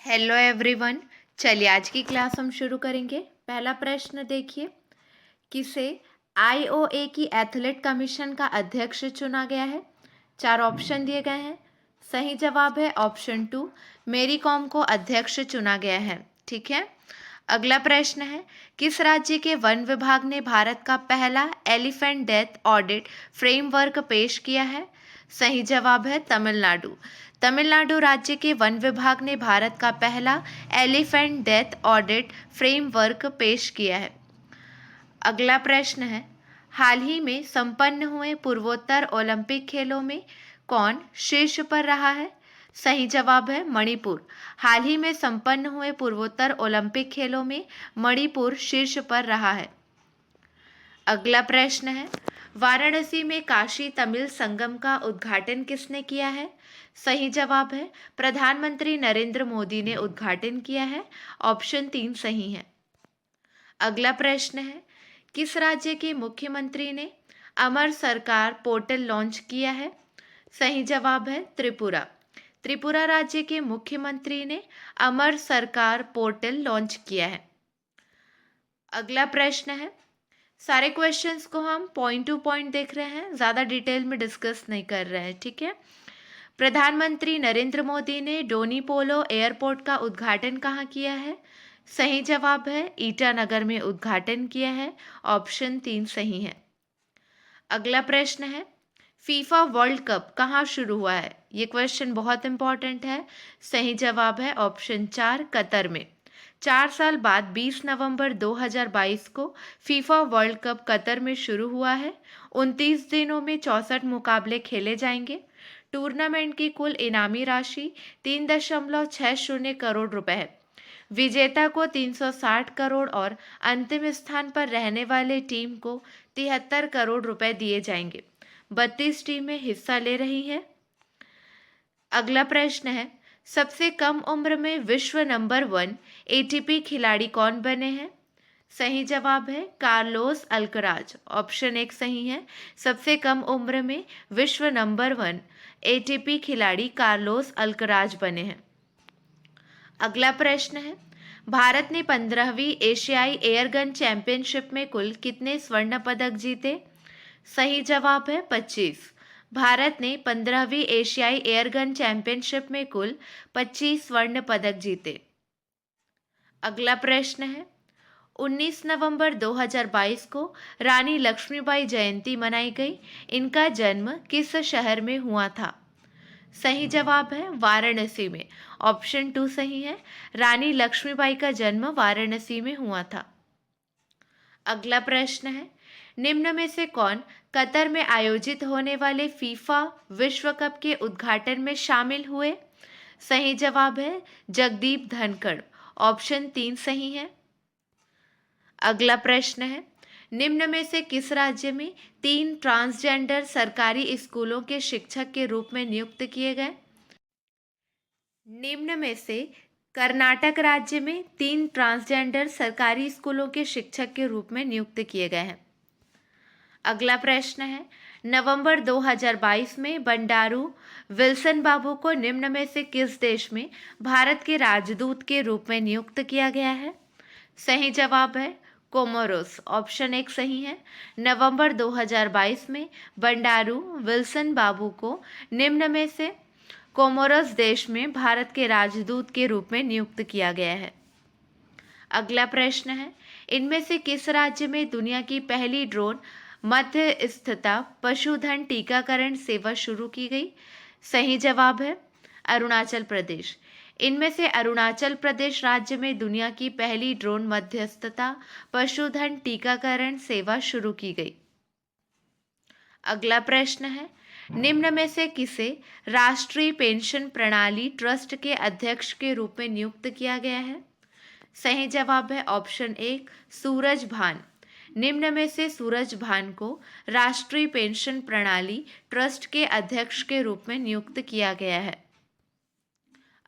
Hello everyone. चलिए आज की क्लास हम शुरू करेंगे। पहला प्रश्न देखिए, किसे आईओए की एथलेट कमीशन का अध्यक्ष चुना गया है? चार ऑप्शन दिए गए हैं। सही जवाब है ऑप्शन 2, मेरी कॉम को अध्यक्ष चुना गया है। ठीक है। अगला प्रश्न है, किस राज्य के वन विभाग ने भारत का पहला एलिफेंट डेथ ऑडिट फ्रेमवर्क पेश किया है? सही जवाब है तमिलनाडु। तमिलनाडु राज्य के वन विभाग ने भारत का पहला एलिफेंट डेथ ऑडिट फ्रेमवर्क पेश किया है। अगला प्रश्न है, हाल ही में संपन्न हुए पूर्वोत्तर ओलंपिक खेलों में कौन शीर्ष पर रहा है? सही जवाब है मणिपुर। हाल ही में संपन्न हुए पूर्वोत्तर ओलंपिक खेलों में मणिपुर शीर्ष पर रहा है। अगला प्रश्न है, वाराणसी में काशी तमिल संगम का उद्घाटन किसने किया है? सही जवाब है प्रधानमंत्री नरेंद्र मोदी ने उद्घाटन किया है। ऑप्शन 3 सही है। अगला प्रश्न है, किस राज्य के मुख्यमंत्री ने अमर सरकार पोर्टल लॉन्च किया है? सही जवाब है त्रिपुरा। त्रिपुरा राज्य के मुख्यमंत्री ने अमर सरकार पोर्टल लॉन्च किया है। अगला प्रश्न है, सारे क्वेश्चंस को हम पॉइंट टू पॉइंट देख रहे हैं, ज़्यादा डिटेल में डिस्कस नहीं कर रहे हैं। ठीक है। प्रधानमंत्री नरेंद्र मोदी ने डोनीपोलो एयरपोर्ट का उद्घाटन कहाँ किया है? सही जवाब है ईटानगर में उद्घाटन किया है। ऑप्शन 3 सही है। अगला प्रश्न है, फीफा वर्ल्ड कप कहाँ शुरू हुआ है? ये क्वेश्चन बहुत इंपॉर्टेंट है। सही जवाब है ऑप्शन 4 कतर में। 4 साल बाद 20 नवंबर 2022 को फीफा वर्ल्ड कप कतर में शुरू हुआ है। 29 दिनों में 64 मुकाबले खेले जाएंगे। टूर्नामेंट की कुल इनामी राशि 3.60 करोड़ रुपए है। विजेता को 360 करोड़ और अंतिम स्थान पर रहने वाले टीम को 73 करोड़ रुपए दिए जाएंगे। 32 टीमें हिस्सा ले रही हैं। अगला प्रश्न है, सबसे कम उम्र में विश्व नंबर 1 एटीपी खिलाड़ी कौन बने हैं? सही जवाब है कार्लोस अल्कराज। ऑप्शन 1 सही है। सबसे कम उम्र में विश्व नंबर 1 एटीपी खिलाड़ी कार्लोस अल्कराज बने हैं। अगला प्रश्न है, भारत ने 15वीं एशियाई एयरगन चैंपियनशिप में कुल कितने स्वर्ण पदक जीते? सही जवाब है 25। भारत ने 15वीं एशियाई एयरगन चैंपियनशिप में कुल 25 स्वर्ण पदक जीते। अगला प्रश्न है, 19 नवंबर 2022 को रानी लक्ष्मीबाई जयंती मनाई गई। इनका जन्म किस शहर में हुआ था? सही जवाब है वाराणसी में। ऑप्शन 2 सही है। रानी लक्ष्मीबाई का जन्म वाराणसी में हुआ था। अगला प्रश्न है, निम्न में से कौन कतर में आयोजित होने वाले फीफा विश्व कप के उद्घाटन में शामिल हुए? सही जवाब है जगदीप धनखड़। ऑप्शन 3 सही है। अगला प्रश्न है, निम्न में से किस राज्य में 3 ट्रांसजेंडर सरकारी स्कूलों के शिक्षक के रूप में नियुक्त किए गए? निम्न में से कर्नाटक राज्य में 3 ट्रांसजेंडर सरकारी स्कूलों के शिक्षक के रूप में नियुक्त किए गए हैं। अगला प्रश्न है, नवंबर 2022 में बंडारू विल्सन बाबू को निम्न में से किस देश में भारत के राजदूत के रूप में नियुक्त किया गया है? सही जवाब है कोमोरोस। ऑप्शन 1 सही है। नवंबर 2022 में बंडारू विल्सन बाबू को निम्न में से कोमोरोस देश में भारत के राजदूत के रूप में नियुक्त किया गया है। अगला प्रश्न है, इनमें से किस राज्य में दुनिया की पहली ड्रोन मध्यस्थता पशुधन टीकाकरण सेवा शुरू की गई? सही जवाब है अरुणाचल प्रदेश। इनमें से अरुणाचल प्रदेश राज्य में दुनिया की पहली ड्रोन मध्यस्थता पशुधन टीकाकरण सेवा शुरू की गई। अगला प्रश्न है, निम्न में से किसे राष्ट्रीय पेंशन प्रणाली ट्रस्ट के अध्यक्ष के रूप में नियुक्त किया गया है? सही जवाब है ऑप्शन 1 सूरज भान। निम्न में से सूरज भान को राष्ट्रीय पेंशन प्रणाली ट्रस्ट के अध्यक्ष के रूप में नियुक्त किया गया है।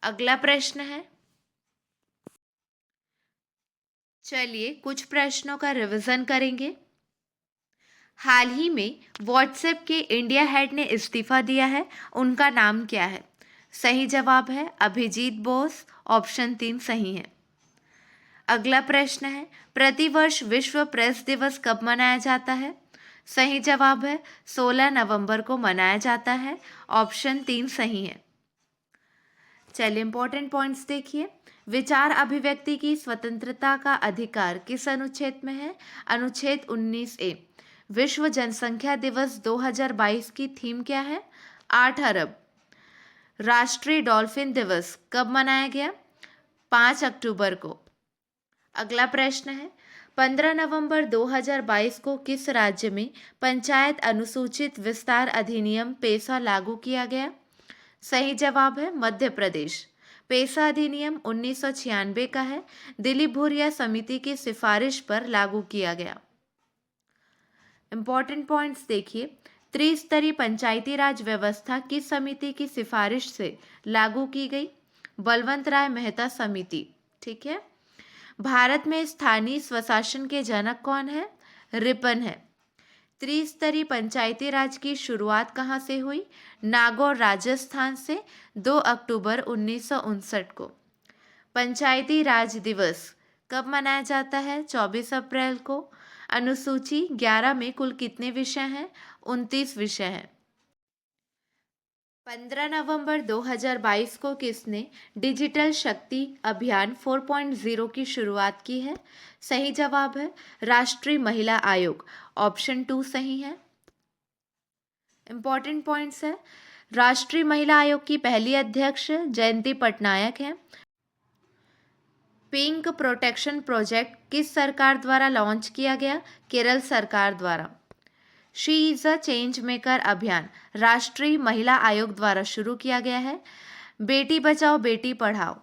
अगला प्रश्न है, चलिए कुछ प्रश्नों का रिवीजन करेंगे। हाल ही में व्हाट्सएप के इंडिया हेड ने इस्तीफा दिया है, उनका नाम क्या है? सही जवाब है अभिजीत बोस, ऑप्शन 3 सही है। अगला प्रश्न है, प्रतिवर्ष विश्व प्रेस दिवस कब मनाया जाता है? सही जवाब है 16 नवंबर को मनाया जाता है, ऑप्शन 3 सही है। चलिए इंपॉर्टेंट पॉइंट्स देखिए। विचार अभिव्यक्ति की स्वतंत्रता का अधिकार किस अनुच्छेद में है? अनुच्छेद 19A। विश्व जनसंख्या दिवस 2022 की थीम क्या है? 8 अरब। राष्ट्रीय डॉल्फिन दिवस कब मनाया गया? 5 अक्टूबर को। अगला प्रश्न है, 15 नवंबर 2022 को किस राज्य में पंचायत अनुसूचित विस्तार अधिनियम पेसा लागू किया गया? सही जवाब है मध्य प्रदेश। पेसा अधिनियम 1996 का है, दिलीप भुरिया समिति की सिफारिश पर लागू किया गया। इंपॉर्टेंट पॉइंट्स देखिए। त्रिस्तरीय पंचायती राज व्यवस्था किस समिति की सिफारिश से लागू की गई? बलवंत राय मेहता समिति। ठीक है। भारत में स्थानीय स्वशासन के जनक कौन है? रिपन है। त्रिस्तरीय पंचायती राज की शुरुआत कहाँ से हुई? नागौर राजस्थान से 2 अक्टूबर 1959 को। पंचायती राज दिवस कब मनाया जाता है? 24 अप्रैल को। अनुसूची 11 में कुल कितने विषय हैं? 29 विषय हैं। 15 नवंबर 2022 को किसने डिजिटल शक्ति अभियान 4.0 की शुरुआत की है? सही जवाब है राष्ट्रीय महिला आयोग, ऑप्शन 2 सही है। इंपॉर्टेंट पॉइंट्स है, राष्ट्रीय महिला आयोग की पहली अध्यक्ष जयंती पटनायक हैं। पिंक प्रोटेक्शन प्रोजेक्ट किस सरकार द्वारा लॉन्च किया गया? केरल सरकार द्वारा। She is a change maker अभियान राष्ट्रीय महिला आयोग द्वारा शुरू किया गया है। बेटी बचाओ बेटी पढ़ाओ,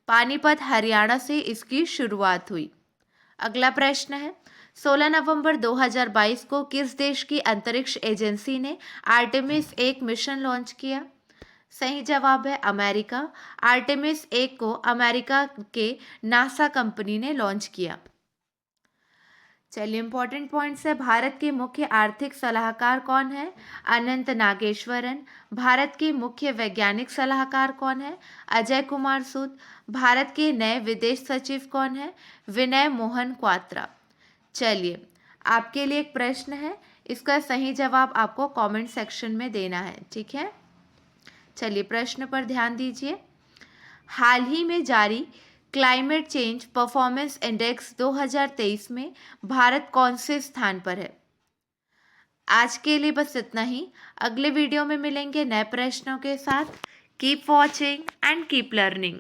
पानीपत हरियाणा से इसकी शुरुआत हुई। अगला प्रश्न है, 16 नवंबर 2022 को किस देश की अंतरिक्ष एजेंसी ने आर्टेमिस 1 मिशन लॉन्च किया? सही जवाब है अमेरिका। आर्टेमिस 1 को अमेरिका के नासा कंपनी ने लॉन्च किया। चलिए इंपॉर्टेंट पॉइंट्स है, भारत के मुख्य आर्थिक सलाहकार कौन है? अनंत नागेश्वरन। भारत के मुख्य वैज्ञानिक सलाहकार कौन है? अजय कुमार सूद। भारत के नए विदेश सचिव कौन है? विनय मोहन क्वात्रा। चलिए आपके लिए एक प्रश्न है, इसका सही जवाब आपको कमेंट सेक्शन में देना है। ठीक है, चलिए प्रश्न पर ध्यान दीजिए। हाल ही में जारी क्लाइमेट चेंज परफॉर्मेंस इंडेक्स 2023 में भारत कौन से स्थान पर है? आज के लिए बस इतना ही। अगले वीडियो में मिलेंगे नए प्रश्नों के साथ। Keep watching and keep learning.